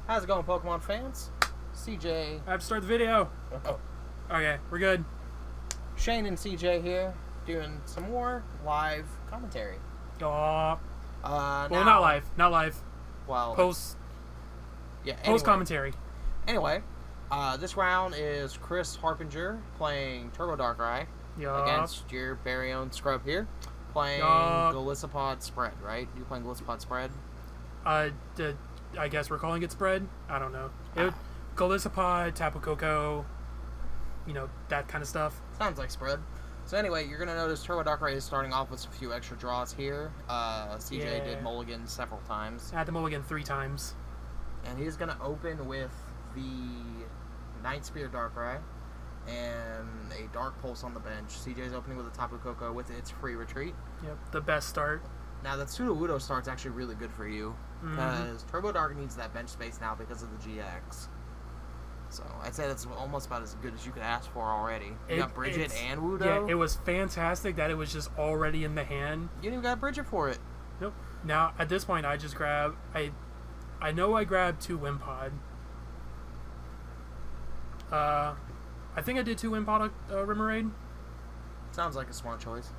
How's it going, Pokemon fans? CJ. I have to start the video. Oh. Okay, we're good. Shane and CJ here, doing some more live commentary. Well, Now, not live. Not live. Well, Post commentary. Anyway, this round is Chris Harpinger playing Turbo Darkrai against your very own scrub here, playing Golisopod Spread, right? You playing Golisopod Spread? I guess we're calling it Spread. I don't know. Golisopod, Tapu Koko, that kind of stuff. Sounds like Spread. So anyway, you're going to notice Turbo Darkrai is starting off with a few extra draws here. CJ did mulligan several times. I had to mulligan 3 times. And he's going to open with the Night Spear Darkrai and a Dark Pulse on the bench. CJ's opening with a Tapu Koko with its free retreat. Yep, the best start. Now that Sudowoodo start's actually really good for you, because Turbo Dark needs that bench space now because of the GX. So I'd say that's almost about as good as you could ask for already. You got Bridget and Wudo. Yeah, it was fantastic that it was just already in the hand. You didn't even got Bridget for it. Nope. Now at this point, I just grab. I know I grabbed 2 Wimpod. I think I did 2 Wimpod Remoraid. Sounds like a smart choice.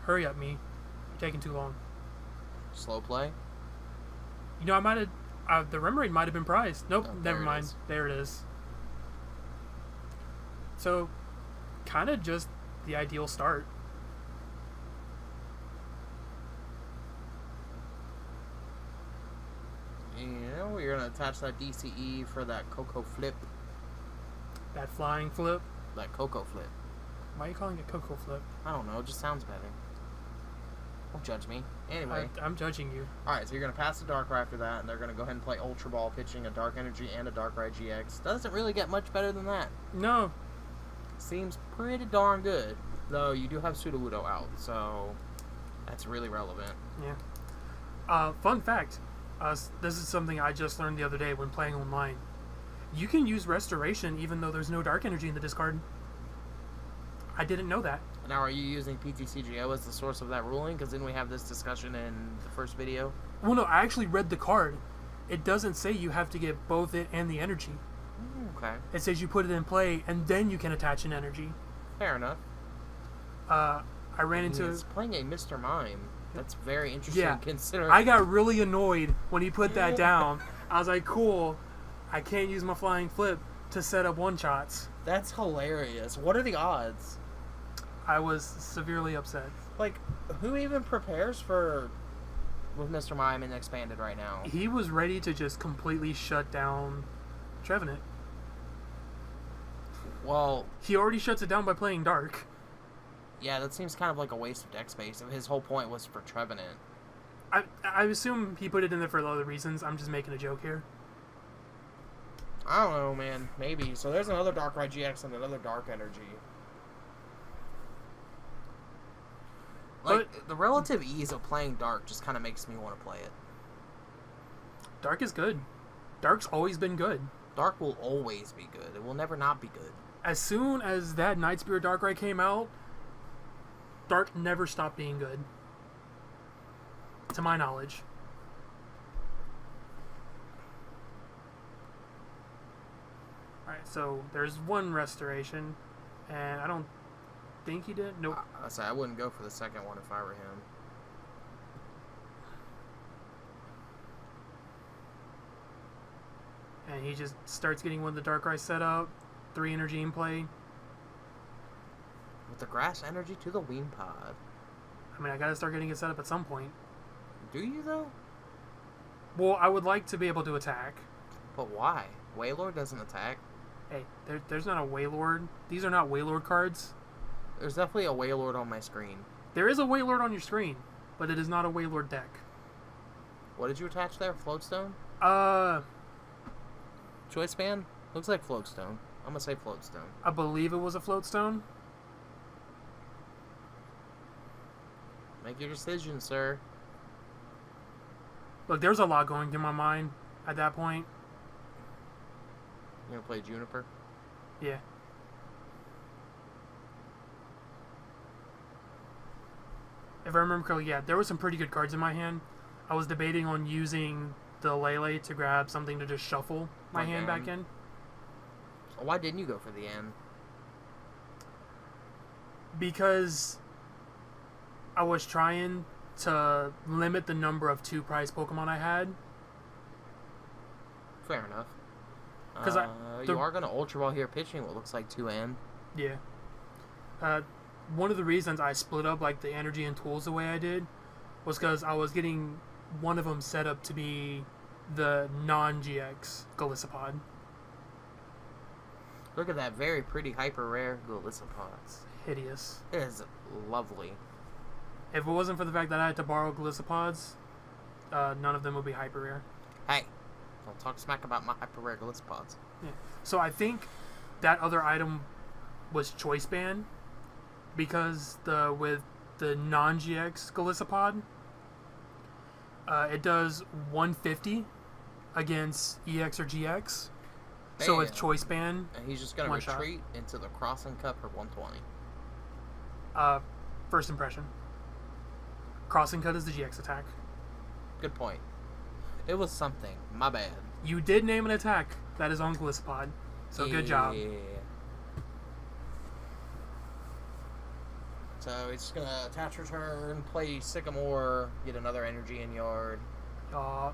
Hurry up, me. You're taking too long. Slow play? I might have... the Remoraid might have been prized. Nope, Oh, never mind. There it is. So, kind of just the ideal start. You're going to attach that DCE for that Coco Flip. That flying flip. That Coco Flip. Why are you calling it Coco Flip? I don't know, it just sounds better. Don't judge me. Anyway. I'm judging you. Alright, so you're going to pass the Darkrai after that, and they're going to go ahead and play Ultra Ball, pitching a Dark Energy and a Darkrai-GX. Doesn't really get much better than that. No. Seems pretty darn good. Though you do have Sudowoodo out, so that's really relevant. Yeah. Fun fact. This is something I just learned the other day when playing online. You can use Restoration even though there's no Dark Energy in the discard. I didn't know that. Now, are you using PTCGO as the source of that ruling? Because didn't we have this discussion in the first video? Well, no, I actually read the card. It doesn't say you have to get both it and the energy. Okay. It says you put it in play, and then you can attach an energy. Fair enough. I ran into... He's playing a Mr. Mime. That's very interesting, considering... I got really annoyed when he put that down. I was like, cool, I can't use my Flying Flip to set up one-shots. That's hilarious. What are the odds? I was severely upset. Like, who even prepares for with Mr. Mime and Expanded right now? He was ready to just completely shut down Trevenant. Well... He already shuts it down by playing Dark. Yeah, that seems kind of like a waste of deck space. His whole point was for Trevenant. I assume he put it in there for other reasons. I'm just making a joke here. I don't know, man. Maybe. So there's another Darkrai-GX and another Dark Energy. Like, the relative ease of playing Dark just kind of makes me want to play it. Dark is good. Dark's always been good. Dark will always be good. It will never not be good. As soon as that Night Spear Darkrai came out, Dark never stopped being good. To my knowledge. Alright, so there's 1 Restoration, and I don't think he did. Nope. I wouldn't go for the second one if I were him. And he just starts getting one of the Darkrai set up. 3 energy in play. With the Grass Energy to the Wimpod. I mean, I gotta start getting it set up at some point. Do you, though? Well, I would like to be able to attack. But why? Wailord doesn't attack. Hey, there's not a Wailord. These are not Wailord cards. There's definitely a Wailord on my screen. There is a Wailord on your screen, but it is not a Wailord deck. What did you attach there? Floatstone? Choice Band? Looks like Floatstone. I'm gonna say Floatstone. I believe it was a Floatstone. Make your decision, sir. Look, there's a lot going through my mind at that point. You gonna play Juniper? Yeah. if I remember correctly, yeah, there were some pretty good cards in my hand. I was debating on using the Lele to grab something to just shuffle my hand back in. Why didn't you go for the N? Because I was trying to limit the number of 2-prize Pokemon I had. Fair enough. Because you are going to Ultra Ball here pitching what looks like 2N. Yeah. One of the reasons I split up like the energy and tools the way I did was because I was getting one of them set up to be the non-GX Golisopod. Look at that very pretty hyper rare Golisopod. Hideous. It is lovely. If it wasn't for the fact that I had to borrow Golisopods, none of them would be hyper rare. Hey, don't talk smack about my hyper rare Golisopods. Yeah. So I think that other item was choice band because with the non-GX Golisopod, it does 150 against EX or GX. Damn. So with choice band, and he's just going to retreat into the Crossing Cup for 120. First impression. Crossing Cut is the GX attack. Good point. It was something. My bad. You did name an attack that is on Golisopod, so good job. So he's just going to attach return, play Sycamore, get another energy in yard. Do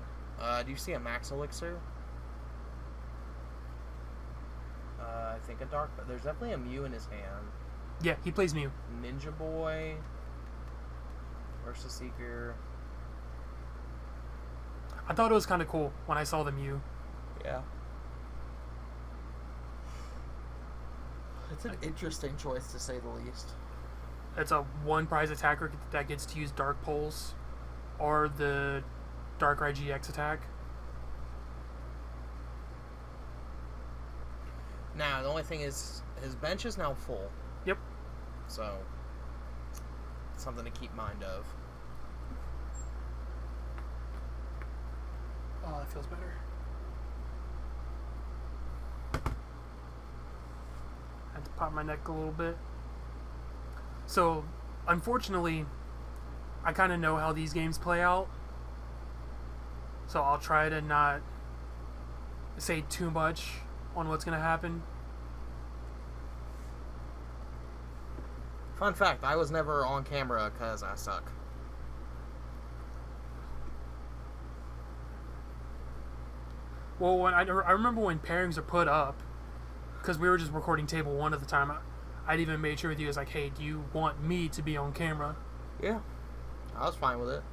you see a Max Elixir? I think a Dark... There's definitely a Mew in his hand. Yeah, he plays Mew. Ninja Boy versus Seeker. I thought it was kind of cool when I saw the Mew. Yeah. It's an interesting choice, to say the least. It's a 1-prize attacker that gets to use Dark Pulse or the Darkrai-GX attack. Now, the only thing is, his bench is now full. Yep. So, something to keep mind of. Oh, that feels better. I had to pop my neck a little bit. So, unfortunately, I kind of know how these games play out. So I'll try to not say too much on what's going to happen. Fun fact, I was never on camera because I suck. Well, when I remember when pairings are put up, because we were just recording table 1 at the time, I'd even made sure with you, I was like, hey, do you want me to be on camera? Yeah, I was fine with it.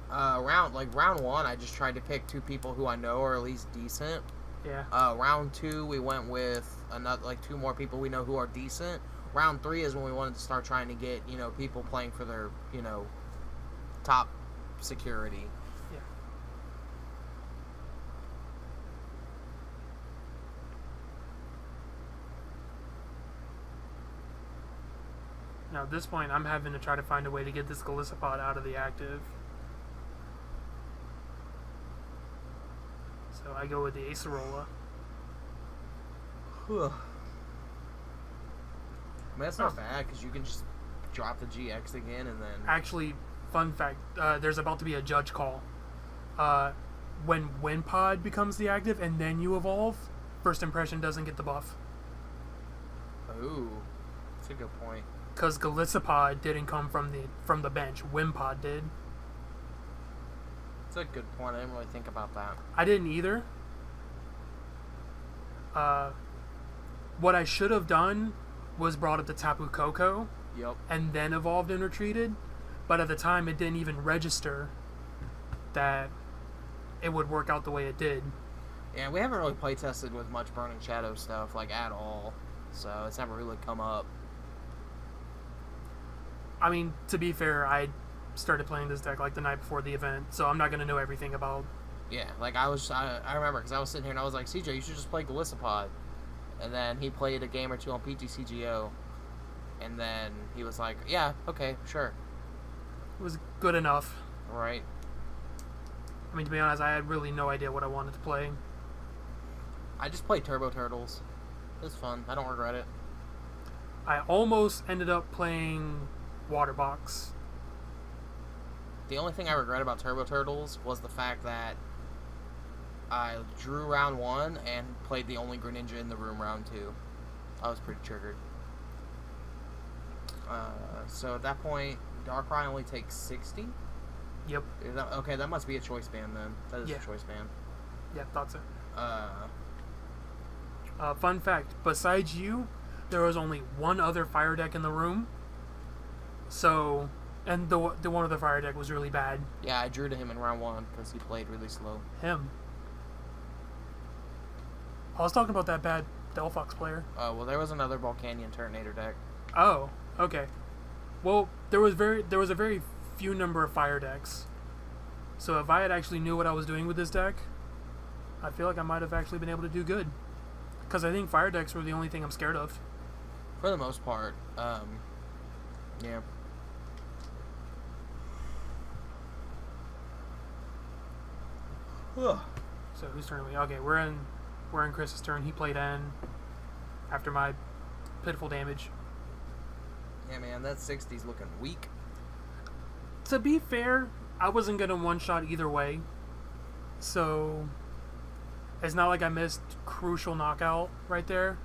Round 1, I just tried to pick 2 people who I know are at least decent. Yeah. Round 2, we went with another 2 more people we know who are decent. Round 3 is when we wanted to start trying to get, people playing for their, top security. Yeah. Now at this point, I'm having to try to find a way to get this Golisopod out of the active. So I go with the Acerola. I mean, that's not bad, because you can just drop the GX again and then... Actually, fun fact, there's about to be a judge call. When Wimpod becomes the active and then you evolve, first impression doesn't get the buff. Ooh, that's a good point. Because Golisopod didn't come from the bench. Wimpod did. That's a good point. I didn't really think about that. I didn't either. What I should have done was brought up the Tapu Koko. Yep. And then evolved and retreated. But at the time, it didn't even register that it would work out the way it did. Yeah, we haven't really play tested with much Burning Shadow stuff, at all. So it's never really come up. I mean, to be fair, I started playing this deck the night before the event, so I'm not going to know everything about... Yeah, I remember, because I was sitting here and I was like, CJ, you should just play Golisopod. And then he played a game or 2 on PTCGO. And then he was like, yeah, okay, sure. It was good enough. Right. I mean, to be honest, I had really no idea what I wanted to play. I just played Turbo Turtles. It was fun. I don't regret it. I almost ended up playing Water Box. The only thing I regret about Turbo Turtles was the fact that I drew round 1 and played the only Greninja in the room round 2. I was pretty triggered. So at that point, Darkrai only takes 60? Yep. Okay, that must be a choice band then. That is a choice band. Yeah, thought so. Fun fact, besides you, there was only one other fire deck in the room. So, and the one other fire deck was really bad. Yeah, I drew to him in round 1 because he played really slow. Him. I was talking about that bad Delphox player. Oh, well, there was another Volcanion Turtonator deck. Oh, okay. Well, there was a very few number of fire decks. So if I had actually knew what I was doing with this deck, I feel like I might have actually been able to do good. Because I think fire decks were the only thing I'm scared of. For the most part, yeah. Ugh. So whose turn are we? Okay, we're in Chris's turn. He played N after my pitiful damage. Yeah, man, that 60's looking weak. To be fair, I wasn't gonna one-shot either way. So it's not like I missed crucial knockout right there.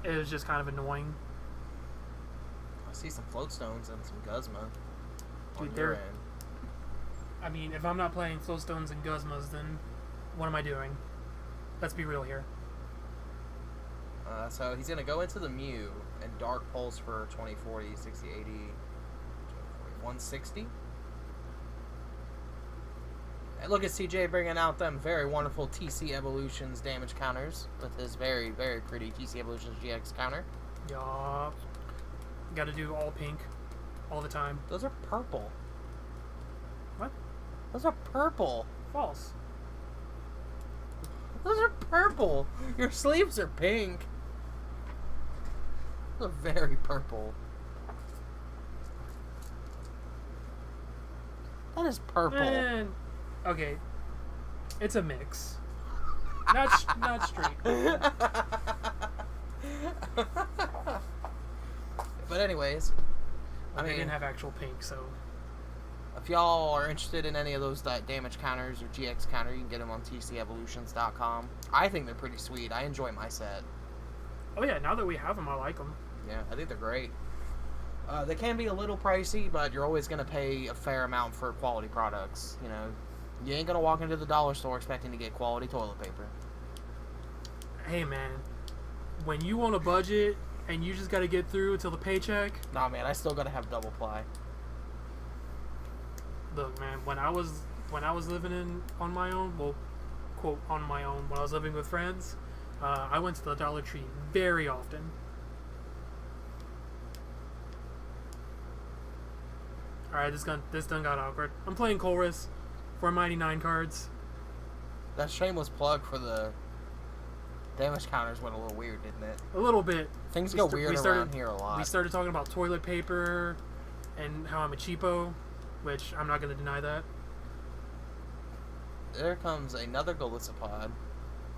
It was just kind of annoying. I see some Floatstones and some Guzma. Dude, they're... I mean, if I'm not playing Floatstones and Guzmas, then what am I doing? Let's be real here. So he's going to go into the Mew and Dark Pulse for 20, 40, 60, 80, 160. And look at CJ bringing out them very wonderful TC Evolutions damage counters with his very, very pretty TC Evolutions GX counter. Yup. Gotta do all pink all the time. Those are purple. What? Those are purple. False. Those are purple. Your sleeves are pink. Those are very purple. That is purple. Man. Okay. It's a mix. Not straight. But anyways, I mean, they didn't have actual pink, so... If y'all are interested in any of those damage counters or GX counter, you can get them on tcevolutions.com. I think they're pretty sweet. I enjoy my set. Oh yeah, now that we have them, I like them. Yeah, I think they're great. They can be a little pricey, but you're always going to pay a fair amount for quality products. You know, you ain't going to walk into the dollar store expecting to get quality toilet paper. Hey man, when you on a budget and you just got to get through until the paycheck... Nah man, I still got to have double ply. Look man, when I was living on my own, well, quote, on my own, when I was living with friends, I went to the Dollar Tree very often. Alright, this done got awkward. I'm playing Colress for Mighty 9 cards. That shameless plug for the damage counters went a little weird, didn't it? A little bit. Things go weird around here a lot. We started talking about toilet paper and how I'm a cheapo, which I'm not going to deny that. There comes another Golisopod.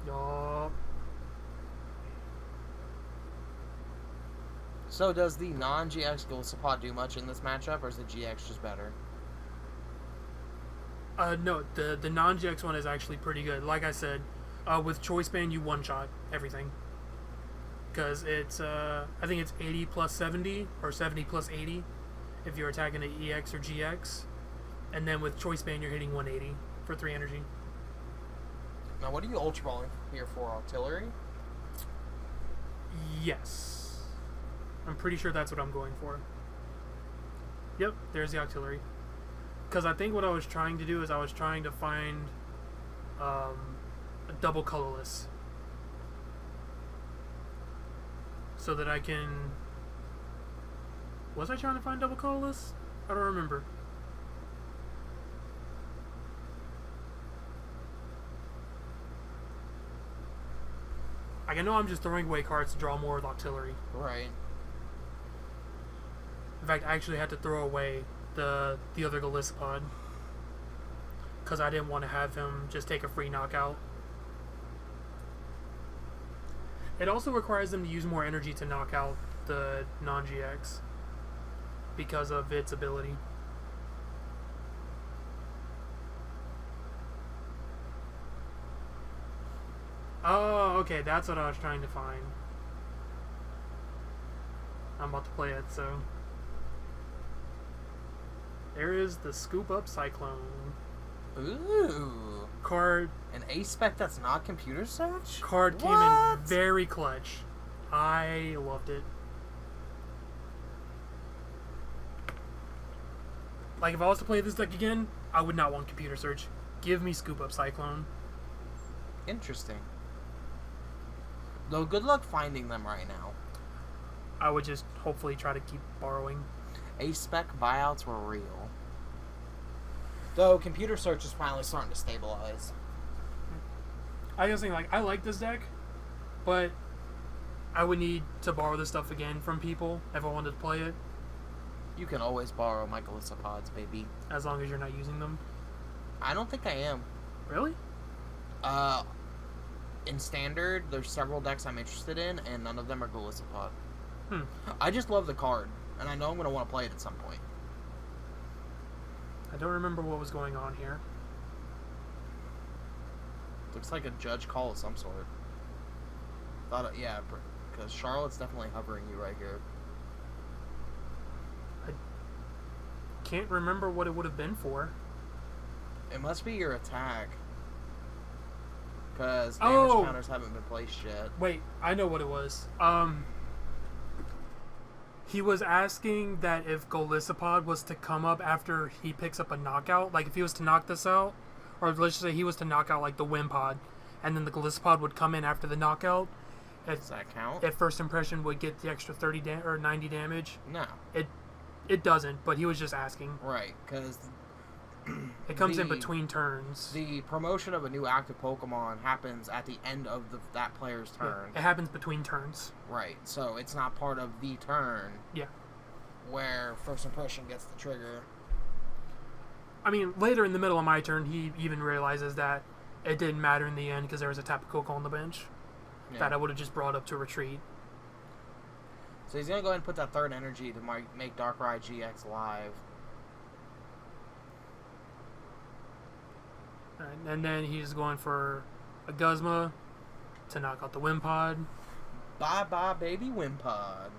Yup. So does the non-GX Golisopod do much in this matchup, or is the GX just better? No, the non-GX one is actually pretty good. Like I said, with Choice Band, you one-shot everything. Because it's, I think it's 80 plus 70, or 70 plus 80, if you're attacking an EX or GX. And then with Choice Band, you're hitting 180 for 3 energy. Now, what are you Ultra Balling here for? Artillery? Yes. I'm pretty sure that's what I'm going for. Yep, there's the Artillery. Because I think what I was trying to do is I was trying to find a double colorless. So that I can... Was I trying to find double colorless? I don't remember. I know I'm just throwing away cards to draw more with Artillery. Right. In fact, I actually had to throw away the other Golisopod. Because I didn't want to have him just take a free knockout. It also requires them to use more energy to knock out the non-GX. because of its ability. Oh, okay, that's what I was trying to find. I'm about to play it, so... There is the Scoop Up Cyclone. Ooh. Card... An A-Spec that's not computer search? Card came in very clutch. I loved it. Like, if I was to play this deck again, I would not want computer search. Give me Scoop Up Cyclone. Interesting. Though, good luck finding them right now. I would just hopefully try to keep borrowing. A-Spec buyouts were real. Though, computer search is finally starting to stabilize. I was thinking, like, I like this deck, but I would need to borrow this stuff again from people if I wanted to play it. You can always borrow my Golisopods, baby. As long as you're not using them. I don't think I am. Really? In Standard, there's several decks I'm interested in, and none of them are Golisopod. I just love the card, and I know I'm going to want to play it at some point. I don't remember what was going on here. Looks like a judge call of some sort. Yeah, because Charlotte's definitely hovering you right here. I can't remember what it would have been for. It must be your attack. Because damage counters haven't been placed yet. Wait, I know what it was. He was asking that if Golisopod was to come up after he picks up a knockout, like if he was to knock this out, or let's just say he was to knock out like the Wimpod, and then the Golisopod would come in after the knockout. Does that count? At first impression would get the extra 30 or 90 damage. No. It doesn't, but he was just asking. Right, because it comes in between turns. The promotion of a new active Pokemon happens at the end of that player's turn. Yeah, it happens between turns. Right, so it's not part of the turn. Yeah. Where first impression gets the trigger. I mean, later in the middle of my turn, he even realizes that it didn't matter in the end because there was a Tapu Koko on the bench that I would have just brought up to retreat. So he's going to go ahead and put that third energy to make Darkrai-GX live. Right, and then he's going for a Guzma to knock out the Wimpod. Bye-bye, baby Wimpod.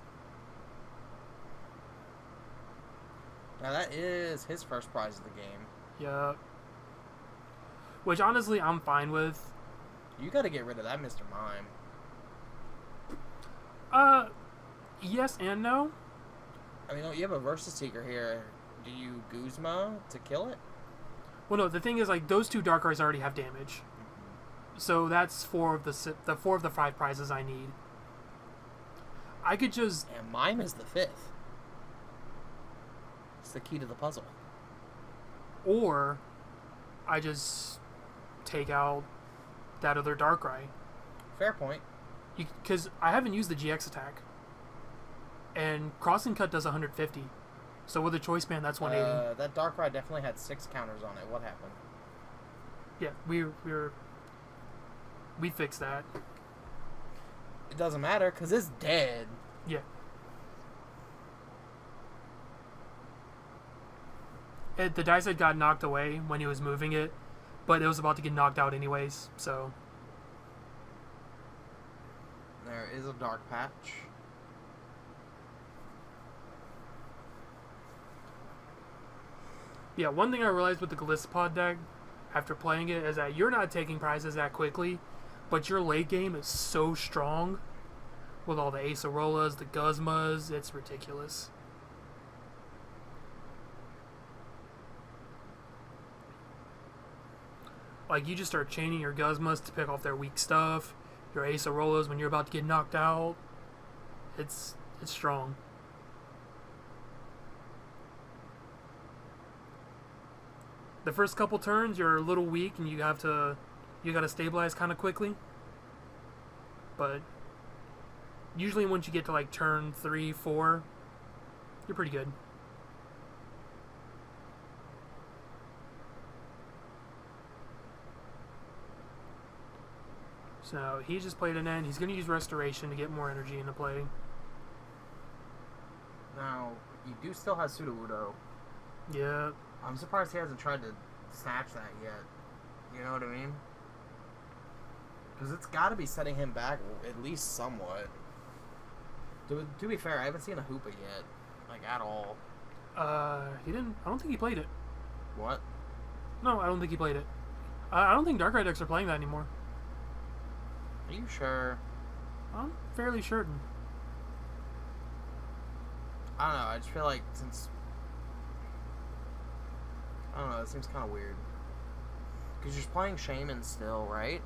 Now that is his first prize of the game. Yup. Which, honestly, I'm fine with. You gotta get rid of that Mr. Mime. Yes and no. I mean, you have a Versus Seeker here. Do you Guzma to kill it? Well, no, the thing is, like, those two Darkrai's already have damage. So that's four of the 5 prizes I need. I could just... And Mime is the 5th. It's the key to the puzzle. Or I just take out that other Darkrai. Fair point. Because I haven't used the GX attack. And Crossing Cut does 150. So with a Choice Band, that's 180. That Darkrai definitely had 6 counters on it. What happened? Yeah, we fixed that. It doesn't matter, because it's dead. Yeah. The dice had got knocked away when he was moving it, but it was about to get knocked out anyways, so... There is a Dark Patch. Yeah, one thing I realized with the Golisopod deck, after playing it, is that you're not taking prizes that quickly, but your late game is so strong, with all the Acerolas, the Guzmas, it's ridiculous. Like, you just start chaining your Guzmas to pick off their weak stuff, your Acerolas when you're about to get knocked out. It's strong. The first couple turns, you're a little weak, and you gotta stabilize kind of quickly. But usually once you get to like turn 3, 4, you're pretty good. So he just played an end. He's going to use Restoration to get more energy into play. Now, you do still have Sudowoodo. Yeah. I'm surprised he hasn't tried to snatch that yet. You know what I mean? Because it's got to be setting him back at least somewhat. To be fair, I haven't seen a Hoopa yet. Like, at all. He didn't... I don't think he played it. What? No, I don't think he played it. I don't think Darkrai decks are playing that anymore. Are you sure? I'm fairly certain. I don't know, I just feel like since... I don't know, it seems kind of weird. Because you're playing Shaman still, right?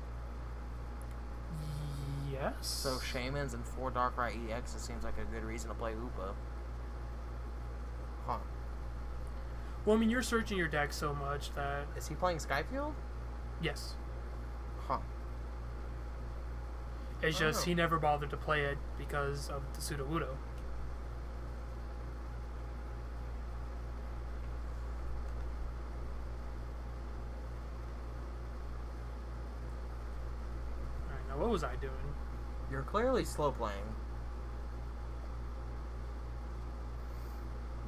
Yes. So Shamans and 4 Darkrai-GX, it seems like a good reason to play Hoopa. Huh. Well, I mean, you're searching your deck so much that... Is he playing Skyfield? Yes. Huh. It's just he never bothered to play it because of the Sudowoodo. Alright, now what was I doing? You're clearly slow playing.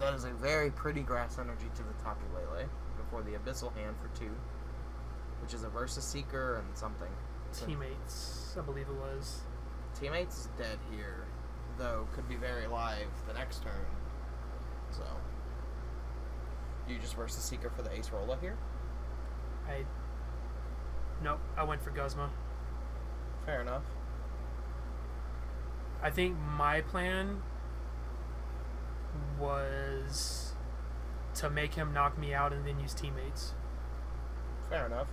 That is a very pretty grass energy to the Tapu Lele before the Abyssal Hand for 2, which is a Versus Seeker and something. Teammates, I believe it was. Teammates is dead here, though could be very live the next turn. So, you just Versus Seeker for the Ace Rolla here? Nope, I went for Guzma. Fair enough. I think my plan was to make him knock me out and then use Teammates. Fair enough.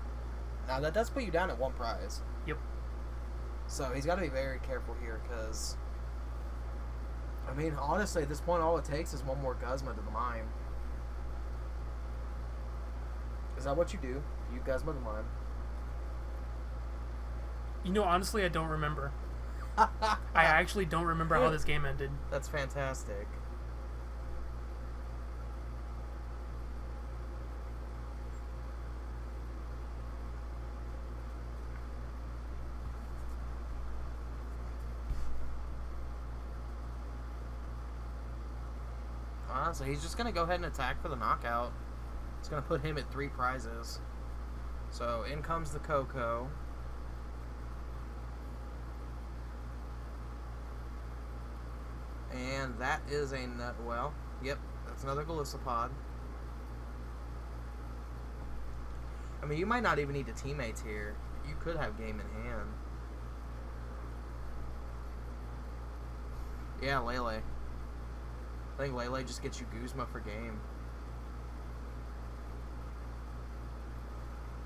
Now, that does put you down at 1 prize. Yep. So, he's got to be very careful here, because... I mean, honestly, at this point, all it takes is 1 more Guzma to the mine. Is that what you do? You Guzma the mine? You know, honestly, I don't remember. I actually don't remember how this game ended. That's fantastic. So he's just going to go ahead and attack for the knockout. It's going to put him at 3 prizes. So in comes the Coco. And that is a nut. Well, yep, that's another Golisopod. I mean, you might not even need the Teammates here. You could have game in hand. Yeah, Lele. I think Lele just gets you Guzma for game.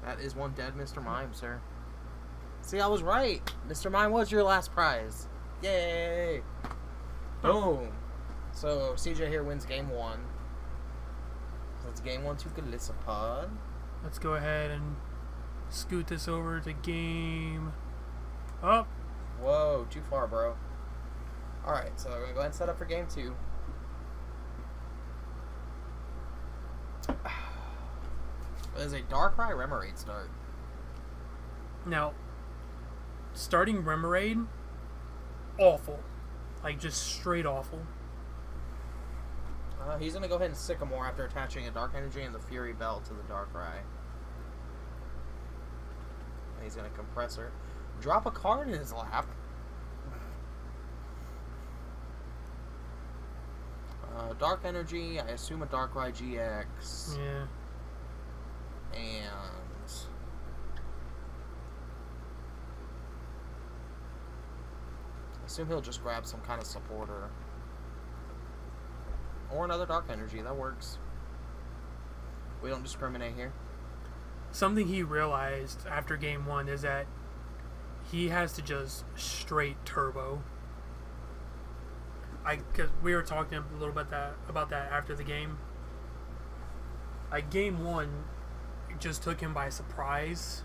That is one dead Mr. Mime, sir. See, I was right. Mr. Mime was your last prize. Yay! Boom! So, CJ here wins game 1. So it's game 1 to Golisopod. Let's go ahead and scoot this over to game... Oh! Whoa, too far, bro. Alright, so we're going to go ahead and set up for game 2. There's a Darkrai Remoraid start. Now, starting Remoraid, awful. Like, just straight awful. He's going to go ahead and Sycamore after attaching a Dark Energy and the Fury Bell to the Darkrai. And he's going to Compressor. Drop a card in his lap. Dark Energy, I assume a Darkrai-GX. Yeah. And I assume he'll just grab some kind of supporter. Or another Dark Energy, that works. We don't discriminate here. Something he realized after game 1 is that he has to just straight turbo. Because we were talking a little bit about that after the game. Like, game 1 just took him by surprise.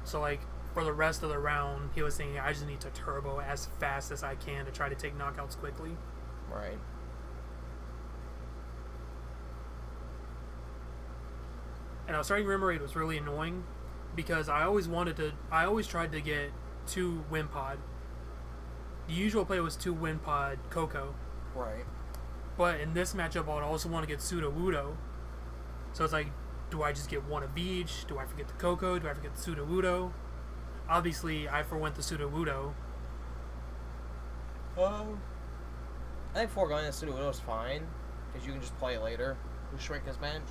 So, like, for the rest of the round, he was thinking, I just need to turbo as fast as I can to try to take knockouts quickly. Right. And starting Remoraid was really annoying because I always tried to get 2 Wimpod. The usual play was 2 Wimpod Coco. Right. But in this matchup, I would also want to get Sudowoodo. So it's like, do I just get one of each? Do I forget the Koko? Do I forget the Sudowoodo? Obviously, I forwent the Sudowoodo. I think foregoing the Sudowoodo is fine, because you can just play it later. You shrink his bench.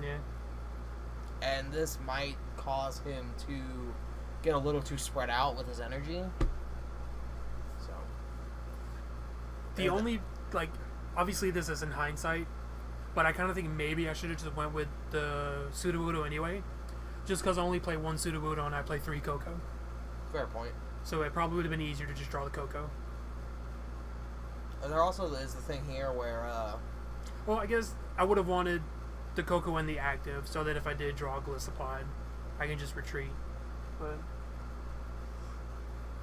Yeah. And this might cause him to get a little too spread out with his energy. So. The only, like, obviously this is in hindsight, but I kind of think maybe I should have just went with the Sudowoodo anyway. Just because I only play one Sudowoodo and I play 3 Koko. Fair point. So it probably would have been easier to just draw the Koko. And there also is the thing here where, well, I guess I would have wanted the Koko and the active, so that if I did draw a Golisopod, I can just retreat. But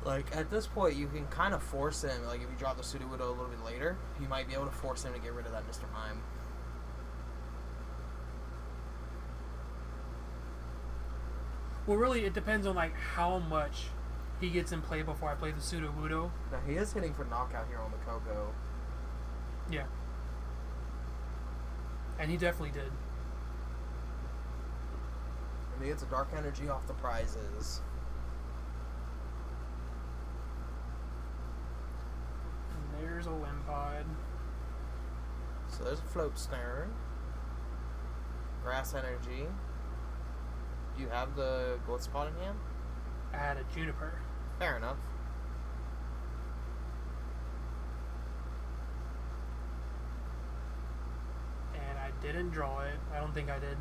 like, at this point, you can kind of force him, like, if you drop the Sudowoodo a little bit later, you might be able to force him to get rid of that Mr. Mime. well, really, it depends on, like, how much he gets in play before I play the Sudowoodo. Now, he is hitting for knockout here on the Koko. Yeah. And he definitely did. And he gets a Dark Energy off the prizes. And there's a Wimpod. So there's a Float Snare. Grass Energy. Do you have the Golisopod in hand? I had a Juniper. Fair enough. And I didn't draw it. I don't think I did.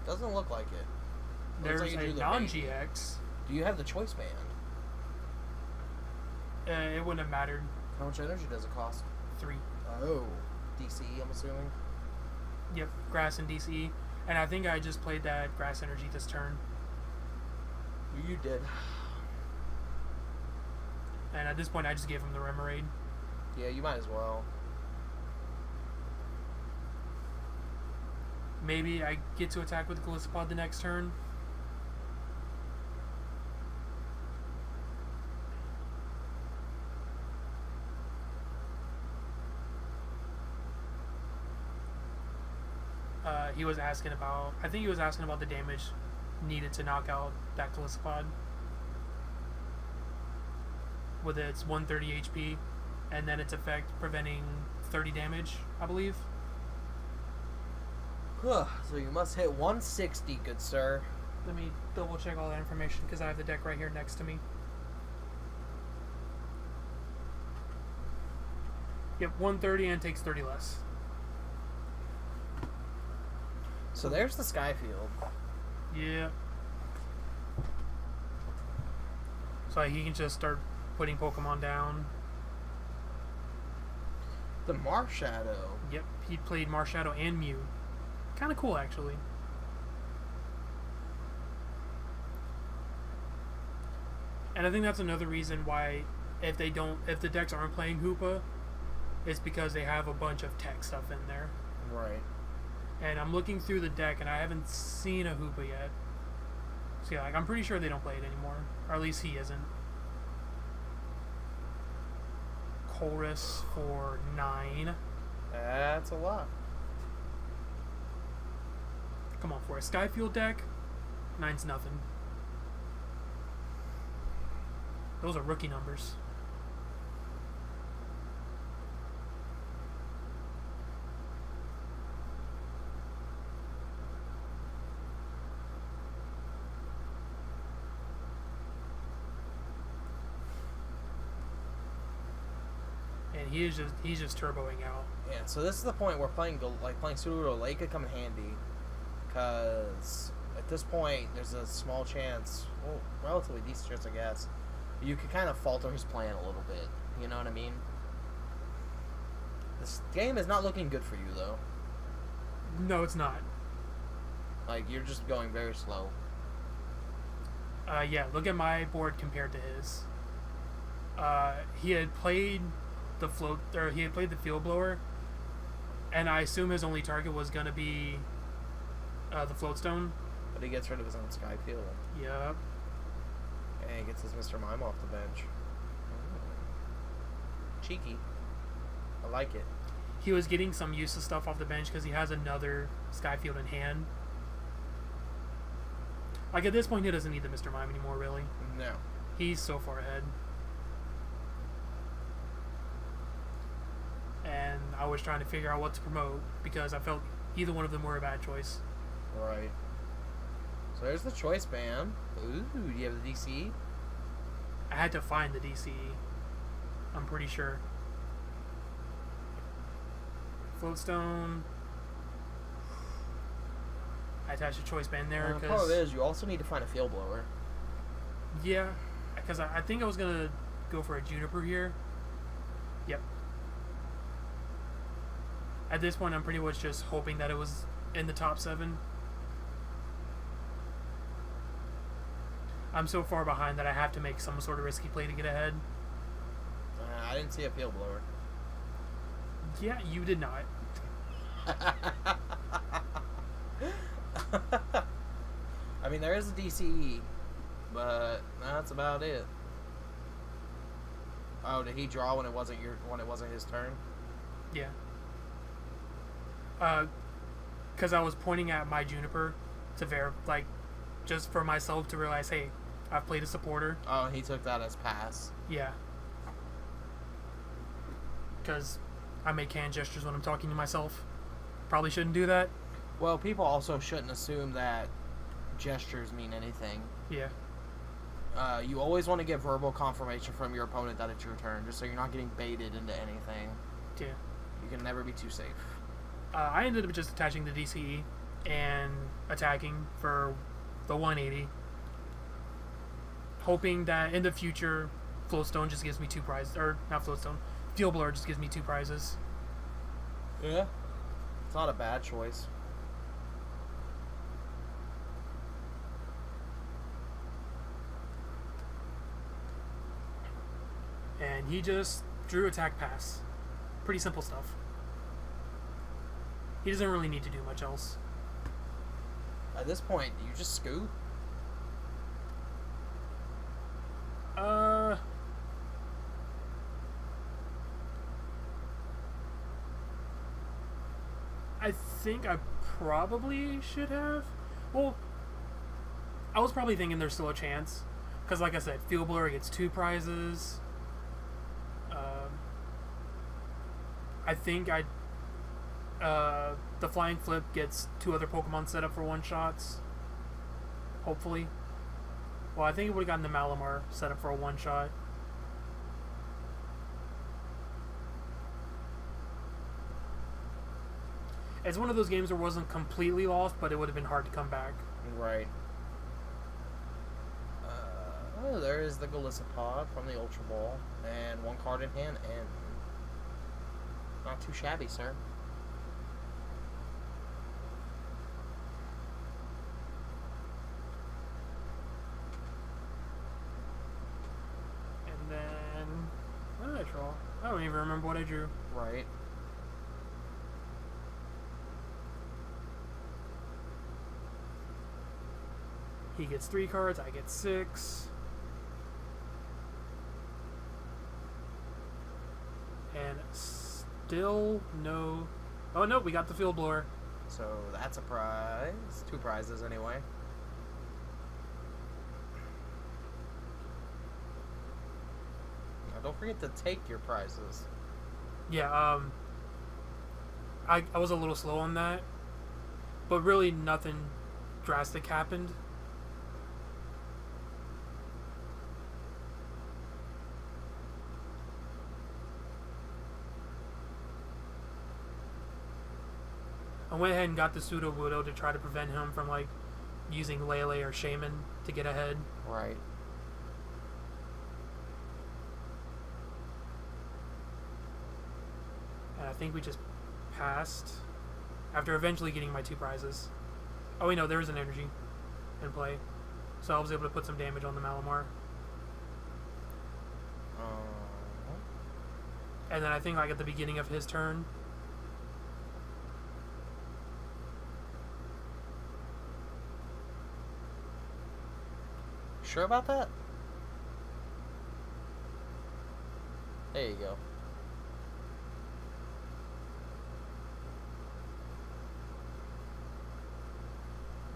Doesn't look like it. There's Looks like you a drew the non-GX. Do you have the Choice Band? It wouldn't have mattered. How much energy does it cost? 3. Oh. DC, I'm assuming? Yep, Grass and DCE. And I think I just played that Grass Energy this turn. You did. And at this point, I just gave him the Remoraid. Yeah, you might as well. Maybe I get to attack with Golisopod the next turn. He was asking about... I think he was asking about the damage needed to knock out that Golisopod. With its 130 HP, and then its effect preventing 30 damage, I believe. So you must hit 160, good sir. Let me double check all that information because I have the deck right here next to me. Yep, 130 and takes 30 less. So there's the Skyfield. Yeah. So he can just start putting Pokemon down. The Marshadow. Yep, he played Marshadow and Mew. Kind of cool, actually. And I think that's another reason why, if the decks aren't playing Hoopa, it's because they have a bunch of tech stuff in there. Right. And I'm looking through the deck, and I haven't seen a Hoopa yet. So yeah, like, I'm pretty sure they don't play it anymore, or at least he isn't. Chorus for 9. That's a lot. Come on, for a Skyfield deck, 9's nothing. Those are rookie numbers. And he's just turboing out. Yeah, so this is the point where playing Sudowoodo late could come in handy, because at this point there's a small chance, well, relatively decent chance, I guess, you could kind of falter his plan a little bit. You know what I mean? This game is not looking good for you, though. No, it's not. Like, you're just going very slow. Yeah, look at my board compared to his. He had played the field blower, and I assume his only target was gonna be the floatstone. But he gets rid of his own Skyfield. Yep. And he gets his Mr. Mime off the bench. Cheeky. I like it. He was getting some useless stuff off the bench because he has another Skyfield in hand. Like, at this point, he doesn't need the Mr. Mime anymore, really. No. He's so far ahead. And I was trying to figure out what to promote because I felt either one of them were a bad choice. Right. So there's the choice band. Ooh, do you have the DC? I had to find the DCE. I'm pretty sure. Floatstone. I attached a choice band there The problem is you also need to find a field blower. Yeah, because I think I was gonna go for a Juniper here. Yep. At this point, I'm pretty much just hoping that it was in the top 7. I'm so far behind that I have to make some sort of risky play to get ahead. I didn't see a field blower. Yeah, you did not. I mean, there is a DCE, but that's about it. Oh, did he draw when it wasn't his turn? Yeah. Because I was pointing at my Juniper to just for myself to realize, hey, I've played a supporter. Oh, he took that as pass. Yeah. Because I make hand gestures when I'm talking to myself. Probably shouldn't do that. Well, people also shouldn't assume that gestures mean anything. Yeah. You always want to get verbal confirmation from your opponent that it's your turn, just so you're not getting baited into anything. Yeah. You can never be too safe. I ended up just attaching the DCE and attacking for the 180. Hoping that in the future, Floatstone just gives me 2 prizes. Or, not Floatstone. Field Blower just gives me 2 prizes. Yeah. It's not a bad choice. And he just drew attack pass. Pretty simple stuff. He doesn't really need to do much else. At this point, you just scoop. I think I probably should have. Well, I was probably thinking there's still a chance. Because, like I said, Field Blower gets 2 prizes. I think the Flying Flip gets 2 other Pokemon set up for 1-shots. Hopefully. Well, I think it would have gotten the Malamar set up for a 1-shot. It's one of those games where it wasn't completely lost, but it would have been hard to come back. Right. Oh, there is the Golisopod from the Ultra Ball. And 1 card in hand, and not too shabby, sir. And then, what did I draw? I don't even remember what I drew. Right. He gets 3 cards, I get 6. And still no... Oh, no, we got the Field Blower. So that's a prize. 2 prizes, anyway. Now, don't forget to take your prizes. Yeah, I was a little slow on that. But really nothing drastic happened. I went ahead and got the Pseudo Wudo to try to prevent him from, like, using Lele or Shaman to get ahead. Right. And I think we just passed after eventually getting my 2 prizes. Oh, wait, no, there was an energy in play. So I was able to put some damage on the Malamar. And then I think, like, at the beginning of his turn, Sure about that? There you go.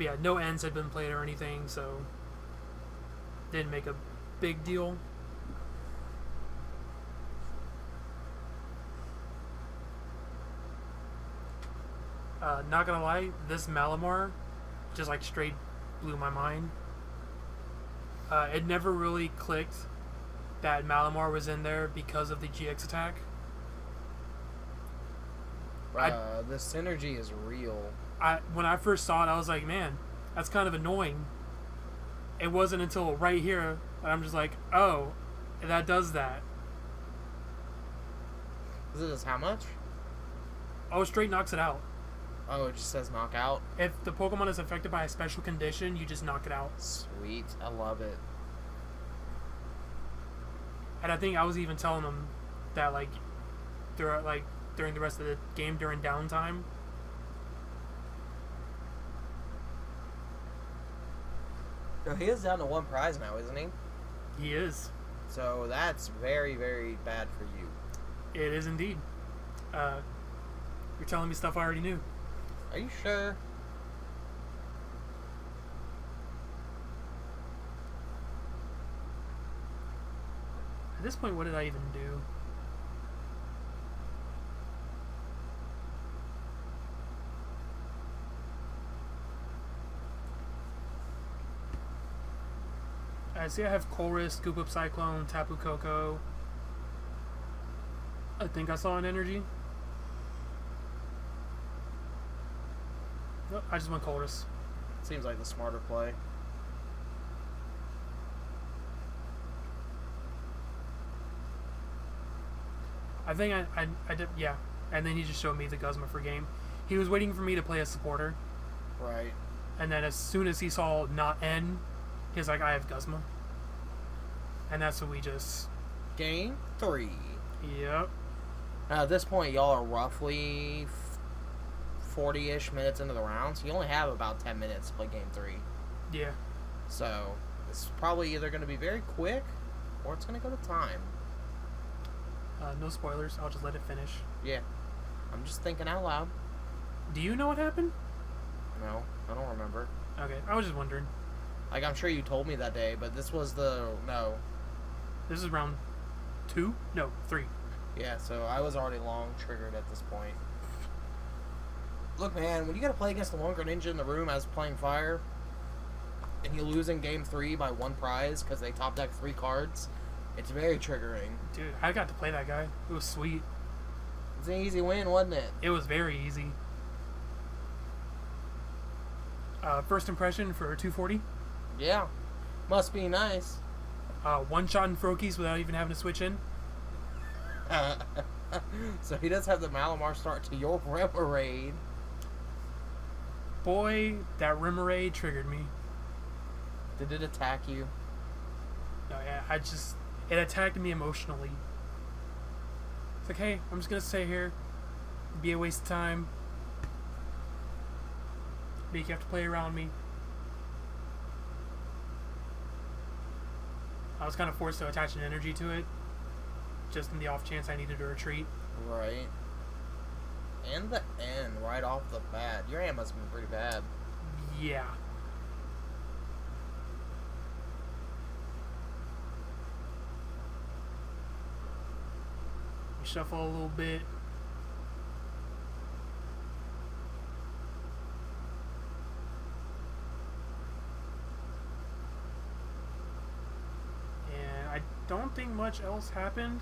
But yeah, no ends had been played or anything, so didn't make a big deal. Not gonna lie, this Malamar just like straight blew my mind. It never really clicked that Malamar was in there because of the GX attack. The synergy is real. When I first saw it, I was like, man, that's kind of annoying. It wasn't until right here that I'm just like, oh, that does that. Is this how much? Oh, straight knocks it out. Oh, it just says knockout? If the Pokemon is affected by a special condition, you just knock it out. Sweet. I love it. And I think I was even telling them that, like, during the rest of the game, during downtime. So he is down to 1 prize now, isn't he? He is. So that's very, very bad for you. It is indeed. You're telling me stuff I already knew. Are you sure? At this point, what did I even do? I see I have Chorus, Scoop Up Cyclone, Tapu Koko. I think I saw an energy. Nope, I just went Chorus. Seems like the smarter play. I think I did, yeah. And then he just showed me the Guzma for game. He was waiting for me to play a supporter. Right. And then as soon as he saw not N, he's like, I have Guzma. And that's what we just... Game 3. Yep. Now, at this point, y'all are roughly 40-ish minutes into the round, so you only have about 10 minutes to play Game 3. Yeah. So, it's probably either going to be very quick, or it's going to go to time. No spoilers. I'll just let it finish. Yeah. I'm just thinking out loud. Do you know what happened? No, I don't remember. Okay, I was just wondering. Like, I'm sure you told me that day, but this was the... No. This is round 2? No, 3. Yeah, so I was already long triggered at this point. Look, man, when you gotta play against the longer ninja in the room as playing fire, and you lose in Game 3 by 1 prize because they top deck 3 cards, it's very triggering. Dude, I got to play that guy. It was sweet. It's an easy win, wasn't it? It was very easy. First impression for 240? Yeah. Must be nice. One shot in Froakies without even having to switch in. So he does have the Malamar start to your Remoraid. Boy, that Remoraid triggered me. Did it attack you? No, yeah, it attacked me emotionally. It's like, hey, I'm just gonna stay here. Be a waste of time. Make you have to play around me. I was kind of forced to attach an energy to it, just in the off chance I needed to retreat. Right. And the N right off the bat. Your hand must have been pretty bad. Yeah. We shuffle a little bit. Don't think much else happened.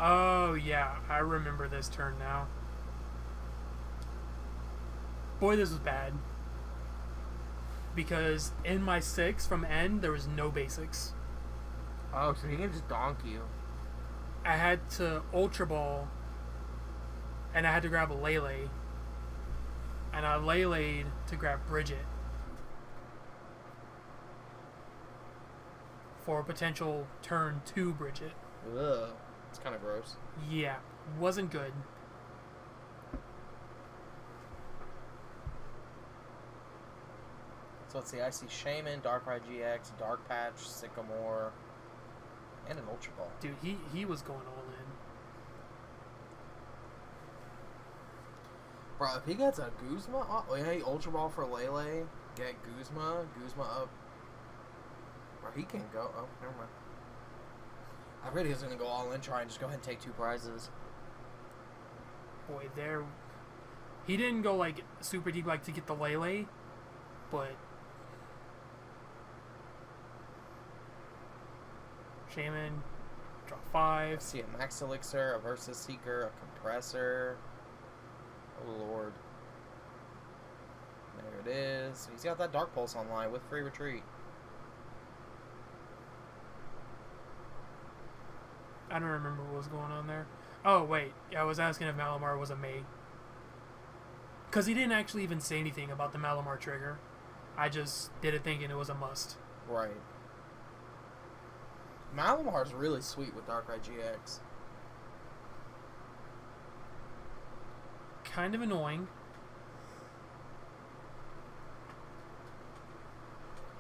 Oh yeah, I remember this turn now. Boy, this was bad. Because in my 6 from N, there was no basics. Oh, so he can just donk you. I had to Ultra Ball, and I had to grab a Lele. And I Lele'd to grab Bridget for a potential turn 2 Bridget. Ugh, it's kind of gross. Yeah, wasn't good. So let's see, I see Shaman, Darkrai-GX, Dark Patch, Sycamore, and an Ultra Ball. Dude, he was going all in. Bro, if he gets a Guzma, oh yeah, Ultra Ball for Lele, get Guzma up. Bro, he can go. Oh, never mind. I really was gonna go all in, try and just go ahead and take 2 prizes. Boy, there. He didn't go like super deep, like to get the Lele, but Shaman, draw 5. I see a Max Elixir, a Versus Seeker, a Compressor. Oh lord. There it is. He's got that Dark Pulse online with free retreat. I don't remember what was going on there. Oh, wait. I was asking if Malamar was a May. Because he didn't actually even say anything about the Malamar trigger. I just did it thinking it was a must. Right. Malamar's really sweet with Darkrai-GX. Kind of annoying.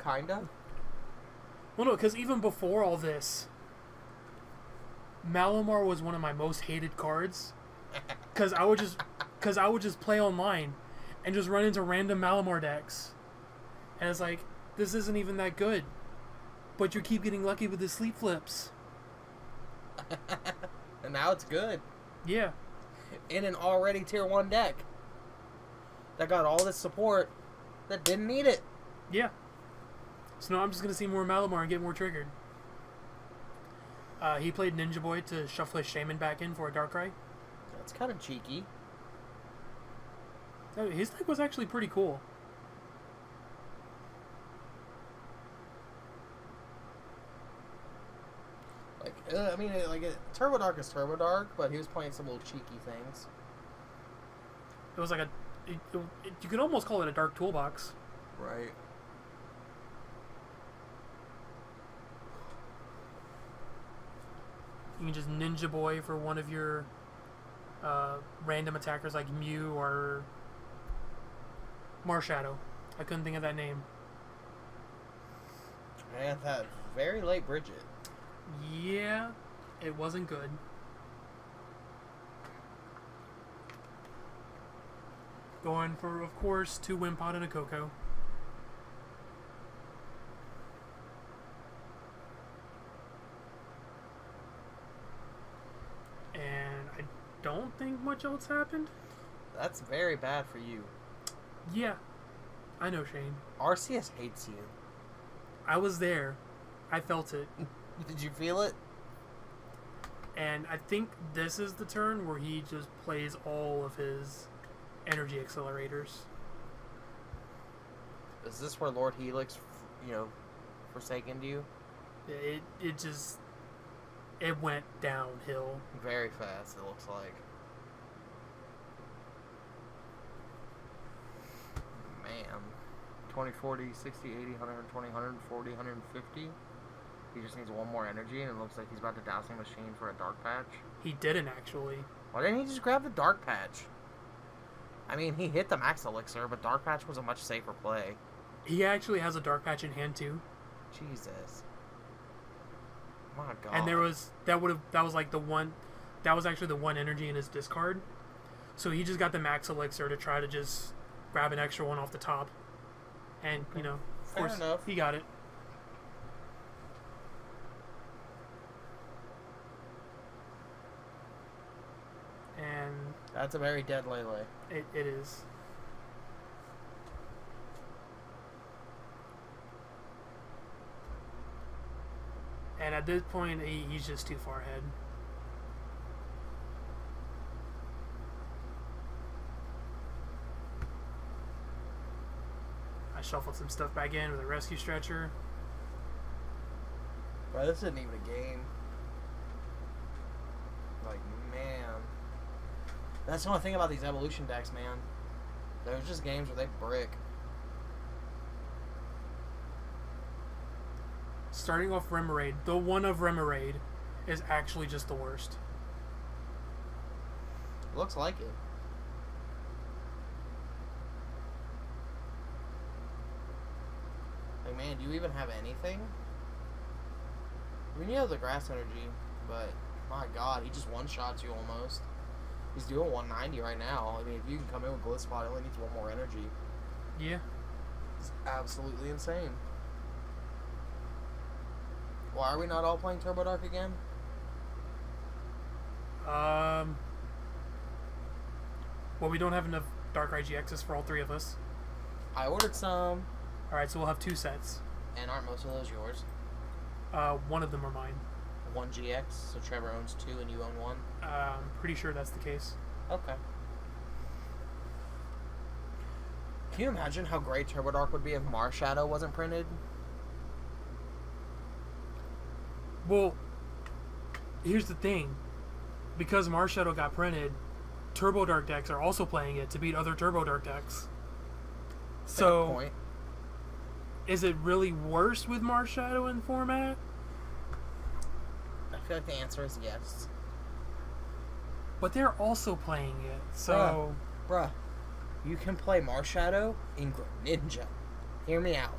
Kinda? Well, no, because even before all this, Malamar was one of my most hated cards. Because I would just play online and just run into random Malamar decks. And it's like, this isn't even that good. But you keep getting lucky with the sleep flips. And now it's good. Yeah. In an already tier 1 deck. That got all this support that didn't need it. Yeah. So now I'm just going to see more Malamar and get more triggered. He played Ninja Boy to shuffle his Shaman back in for a Darkrai. That's kind of cheeky. His deck was actually pretty cool. I mean, Turbo Dark is Turbo Dark, but he was playing some little cheeky things. It was like you could almost call it a dark toolbox. Right. You can just Ninja Boy for one of your random attackers like Mew or Marshadow. I couldn't think of that name. And that very late Bridget. Yeah, it wasn't good. Going for, of course, 2 Wimpod and a Coco. And I don't think much else happened. That's very bad for you. Yeah, I know, Shane. RCS hates you. I was there. I felt it. Did you feel it? And I think this is the turn where he just plays all of his energy accelerators. Is this where Lord Helix, forsakened you? It went downhill. Very fast, it looks like. Man. 20, 40, 60, 80, 120, 140, 150. He just needs 1 more energy, and it looks like he's about to Dowsing Machine for a Dark Patch. He didn't, actually. Why didn't he just grab the Dark Patch? I mean, he hit the Max Elixir, but Dark Patch was a much safer play. He actually has a Dark Patch in hand, too. Jesus. My God. And that was actually the 1 energy in his discard. So he just got the Max Elixir to try to just grab an extra 1 off the top. And, of course, enough. He got it. And that's a very dead Lele. It is. And at this point, he's just too far ahead. I shuffled some stuff back in with a rescue stretcher. Bro, this isn't even a game. Like, man. That's the only thing about these evolution decks, man. There's just games where they brick. Starting off Remoraid, the one of Remoraid is actually just the worst. Looks like it. Like, man, do you even have anything? I mean, you have the grass energy, but my God, he just one-shots you almost. He's doing 190 right now. I mean, if you can come in with Golisopod, it only needs one more energy. Yeah. It's absolutely insane. Why are we not all playing Turbo Dark again? Well, we don't have enough Darkrai-GXs for all three of us. I ordered some. Alright, so we'll have 2 sets. And aren't most of those yours? One of them are mine. 1 GX, so Trevor owns 2 and you own 1? Pretty sure that's the case. Okay. Can you imagine how great Turbo Dark would be if Marshadow wasn't printed? Well, here's the thing. Because Marshadow got printed, Turbo Dark decks are also playing it to beat other Turbo Dark decks. So, Fair point. Is it really worse with Marshadow in format? I feel like the answer is yes. But they're also playing it, so... Bruh, you can play Marshadow in Greninja. Hear me out.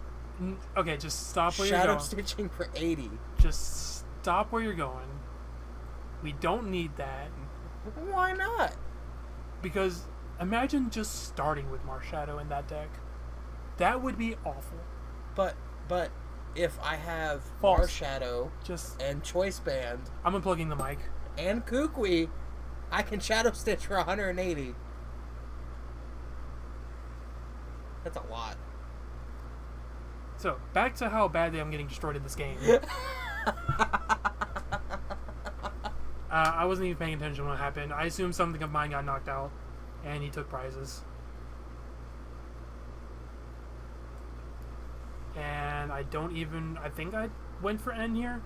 Okay, just stop where you're Shadow going. Stitching for 80. Just stop where you're going. We don't need that. Why not? Because imagine just starting with Marshadow in that deck. That would be awful. But if I have False. Marshadow and Choice Band I'm unplugging the mic. and Kukui, I can Shadow Stitch for 180. That's a lot. So, back to how badly I'm getting destroyed in this game. I wasn't even paying attention when it happened. I assumed something of mine got knocked out, and he took prizes. And I think I went for N here.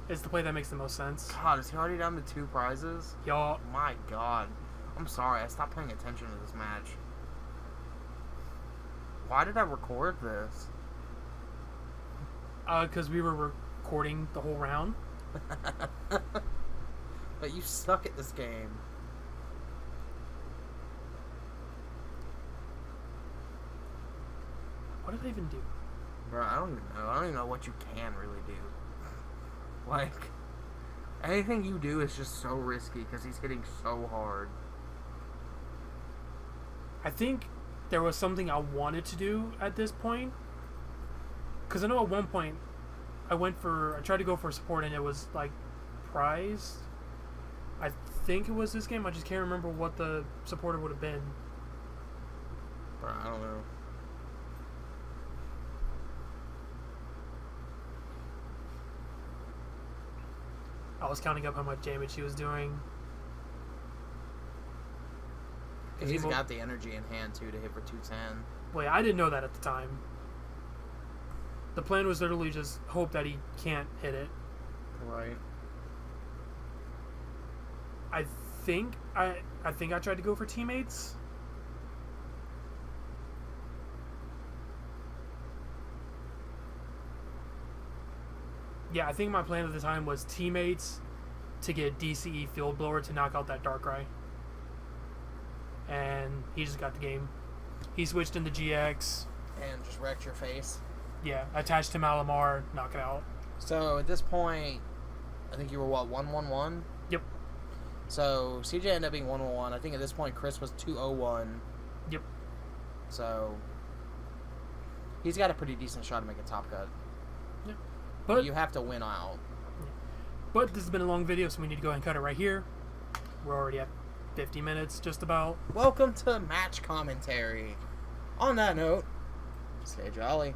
It's the play that makes the most sense. God, is he already down to 2 prizes? Y'all, My God. I'm sorry, I stopped paying attention to this match. Why did I record this? because we were recording the whole round. But you suck at this game. What did I even do? Bro, I don't even know. I don't even know what you can really do. Like, anything you do is just so risky because he's hitting so hard. I think there was something I wanted to do at this point. Because I know at one point I tried to go for support and it was like prized. I think it was this game. I just can't remember what the supporter would have been. Bro, I don't know. I was counting up how much damage he was doing. Because he's got the energy in hand too to hit for 210. Wait, I didn't know that at the time. The plan was literally just hope that he can't hit it. Right. I think I tried to go for teammates. Yeah, I think my plan at the time was teammates to get DCE Field Blower to knock out that Darkrai. And he just got the game. He switched into GX. And just wrecked your face. Yeah, attached to Malamar, knock it out. So at this point, I think you were what, 1-1-1? Yep. So CJ ended up being 1-1-1. I think at this point Chris was 2-0-1. Yep. So he's got a pretty decent shot to make a top cut. Yep. But you have to win out. But this has been a long video, so we need to go ahead and cut it right here. We're already at 50 minutes, just about. Welcome to match commentary. On that note, stay jolly.